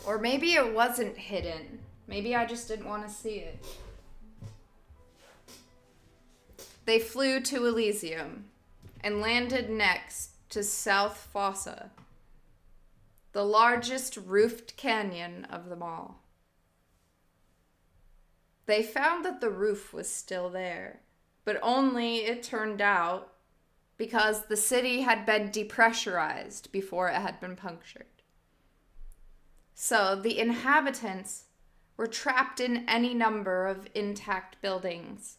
Or maybe it wasn't hidden. Maybe I just didn't want to see it. They flew to Elysium and landed next to South Fossa, the largest roofed canyon of them all. They found that the roof was still there, but only, it turned out, because the city had been depressurized before it had been punctured. So the inhabitants were trapped in any number of intact buildings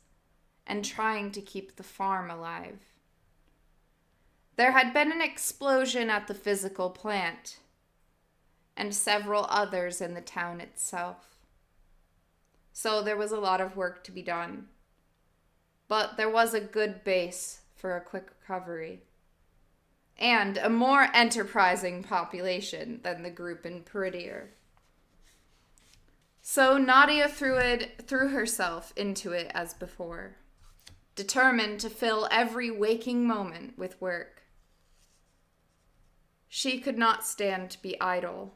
and trying to keep the farm alive. There had been an explosion at the physical plant and several others in the town itself. So there was a lot of work to be done. But there was a good base for a quick recovery, and a more enterprising population than the group in Peridier. So Nadia threw herself into it as before, determined to fill every waking moment with work. She could not stand to be idle.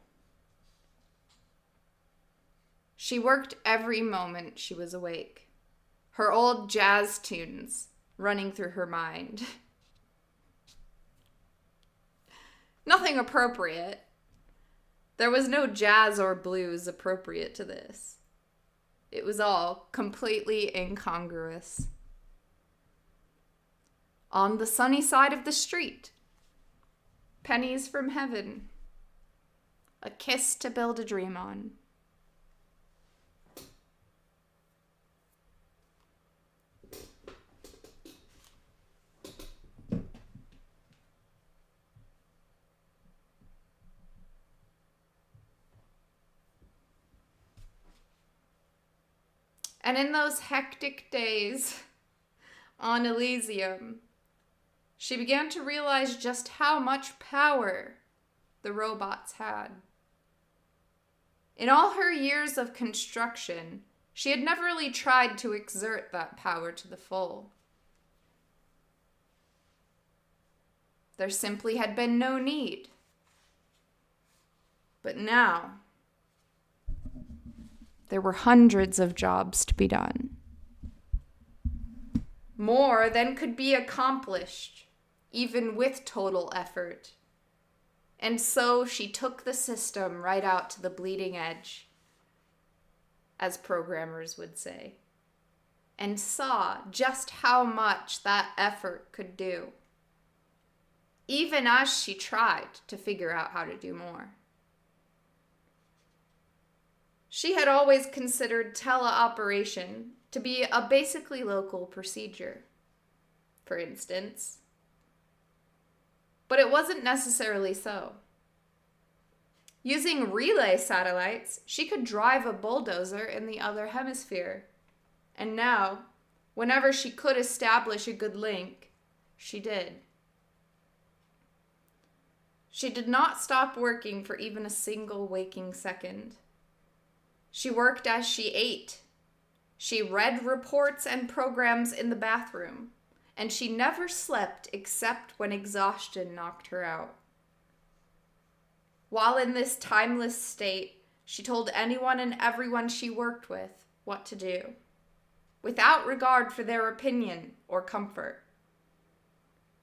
She worked every moment she was awake, her old jazz tunes running through her mind. Nothing appropriate. There was no jazz or blues appropriate to this. It was all completely incongruous. On the sunny side of the street, pennies from heaven, a kiss to build a dream on. And in those hectic days on Elysium, she began to realize just how much power the robots had. In all her years of construction, she had never really tried to exert that power to the full. There simply had been no need. But now, there were hundreds of jobs to be done. More than could be accomplished, even with total effort. And so she took the system right out to the bleeding edge, as programmers would say, and saw just how much that effort could do, even as she tried to figure out how to do more. She had always considered teleoperation to be a basically local procedure, for instance. But it wasn't necessarily so. Using relay satellites, she could drive a bulldozer in the other hemisphere. And now, whenever she could establish a good link, she did. She did not stop working for even a single waking second. She worked as she ate. She read reports and programs in the bathroom, and she never slept except when exhaustion knocked her out. While in this timeless state, she told anyone and everyone she worked with what to do, without regard for their opinion or comfort.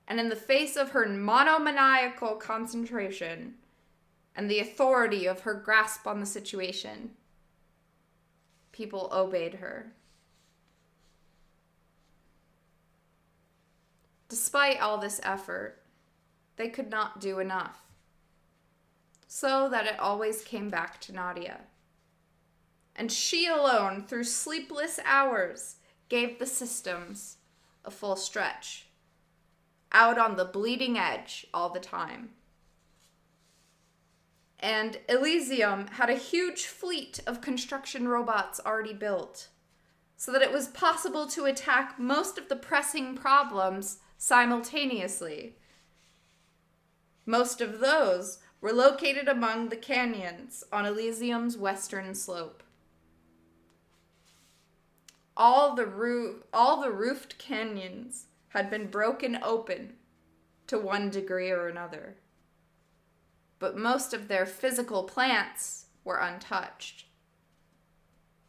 And in the face of her monomaniacal concentration and the authority of her grasp on the situation, people obeyed her. Despite all this effort, they could not do enough, so that it always came back to Nadia. And she alone, through sleepless hours, gave the systems a full stretch, out on the bleeding edge all the time. And Elysium had a huge fleet of construction robots already built, so that it was possible to attack most of the pressing problems simultaneously. Most of those were located among the canyons on Elysium's western slope. All the roofed canyons had been broken open to one degree or another. But most of their physical plants were untouched.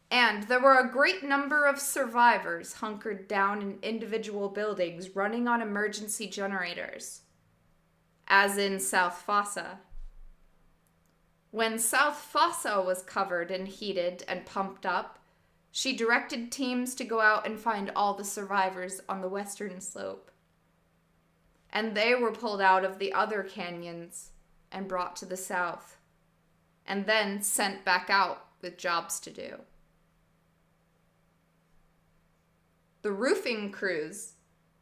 And there were a great number of survivors hunkered down in individual buildings running on emergency generators, as in South Fossa. When South Fossa was covered and heated and pumped up, she directed teams to go out and find all the survivors on the western slope. And they were pulled out of the other canyons and brought to the south, and then sent back out with jobs to do. The roofing crews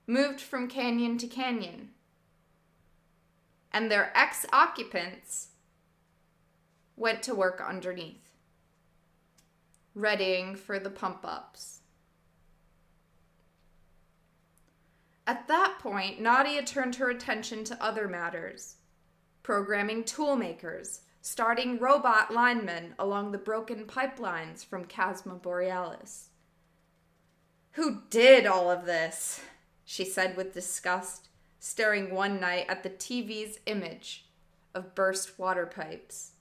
moved from canyon to canyon, and their ex-occupants went to work underneath, readying for the pump-ups. At that point, Nadia turned her attention to other matters, programming toolmakers, starting robot linemen along the broken pipelines from Chasma Borealis. "Who did all of this?" she said with disgust, staring one night at the TV's image of burst water pipes.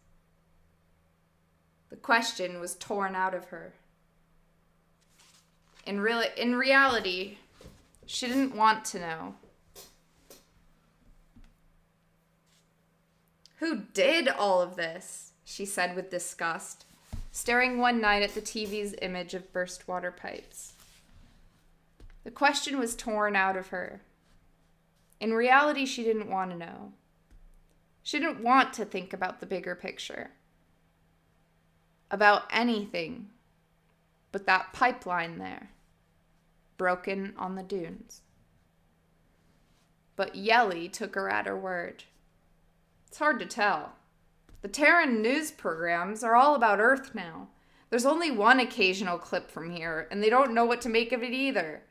The question was torn out of her. In reality, she didn't want to know. "Who did all of this?" she said with disgust, staring one night at the TV's image of burst water pipes. The question was torn out of her. In reality, she didn't want to know. She didn't want to think about the bigger picture, about anything but that pipeline there, broken on the dunes. But Yeli took her at her word. It's hard to tell. The Terran news programs are all about Earth now. There's only one occasional clip from here, and they don't know what to make of it either.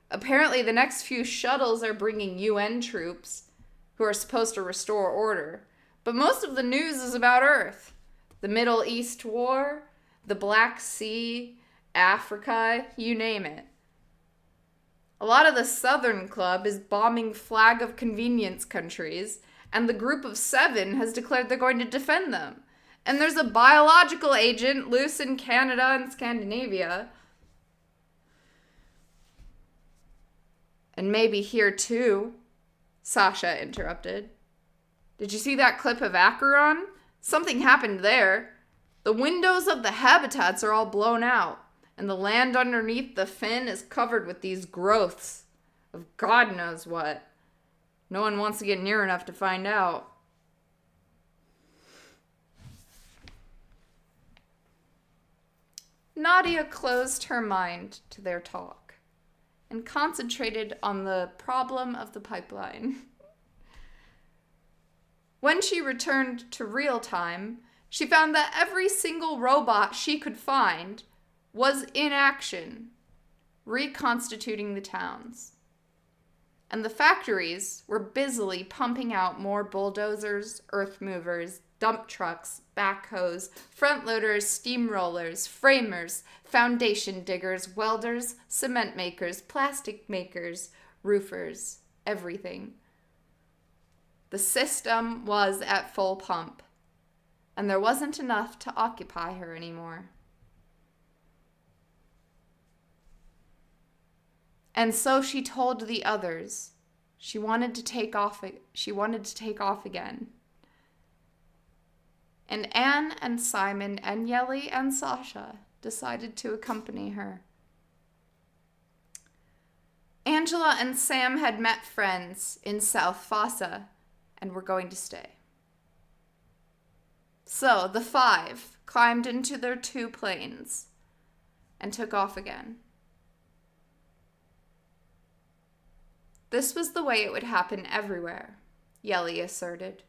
Apparently, the next few shuttles are bringing UN troops who are supposed to restore order. But most of the news is about Earth. The Middle East War, the Black Sea, Africa, you name it. A lot of the Southern Club is bombing flag of convenience countries, and the Group of Seven has declared they're going to defend them. And there's a biological agent loose in Canada and Scandinavia. And maybe here too, Sasha interrupted. Did you see that clip of Acheron? Something happened there. The windows of the habitats are all blown out, and the land underneath the fin is covered with these growths of God knows what. No one wants to get near enough to find out. Nadia closed her mind to their talk and concentrated on the problem of the pipeline. When she returned to real time, she found that every single robot she could find was in action, reconstituting the towns. And the factories were busily pumping out more bulldozers, earth movers, dump trucks, backhoes, front loaders, steamrollers, framers, foundation diggers, welders, cement makers, plastic makers, roofers, everything. The system was at full pump, and there wasn't enough to occupy her anymore. And so she told the others she wanted to take off again. And Anne and Simon and Yeli and Sasha decided to accompany her. Angela and Sam had met friends in South Fossa and were going to stay. So the five climbed into their two planes and took off again. This was the way it would happen everywhere, Yeli asserted.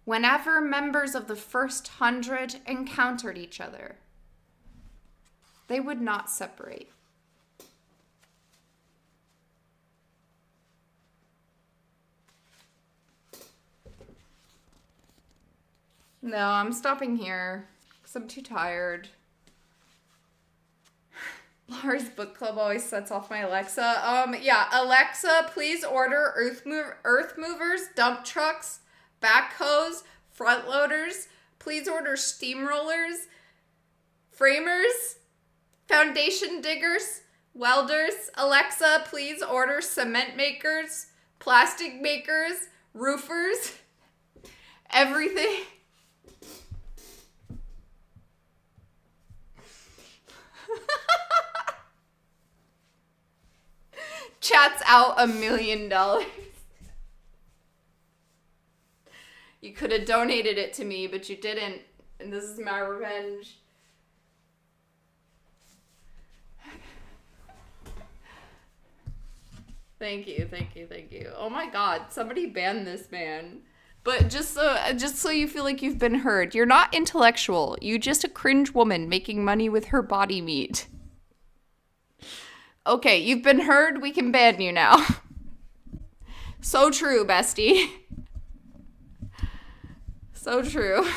Whenever members of the first 100 encountered each other, they would not separate. No, I'm stopping here because I'm too tired. Laura's book club always sets off my Alexa. Alexa, please order earth movers, dump trucks, backhoes, front loaders, please order steamrollers, framers, foundation diggers, welders. Alexa, please order cement makers, plastic makers, roofers, everything. Chat's out $1 million. You could have donated it to me, but you didn't. And this is my revenge. Thank you. Oh my God, somebody ban this man. But just so you feel like you've been heard, you're not intellectual. You just a cringe woman making money with her body meat. Okay, you've been heard. We can ban you now. So true, bestie. So true.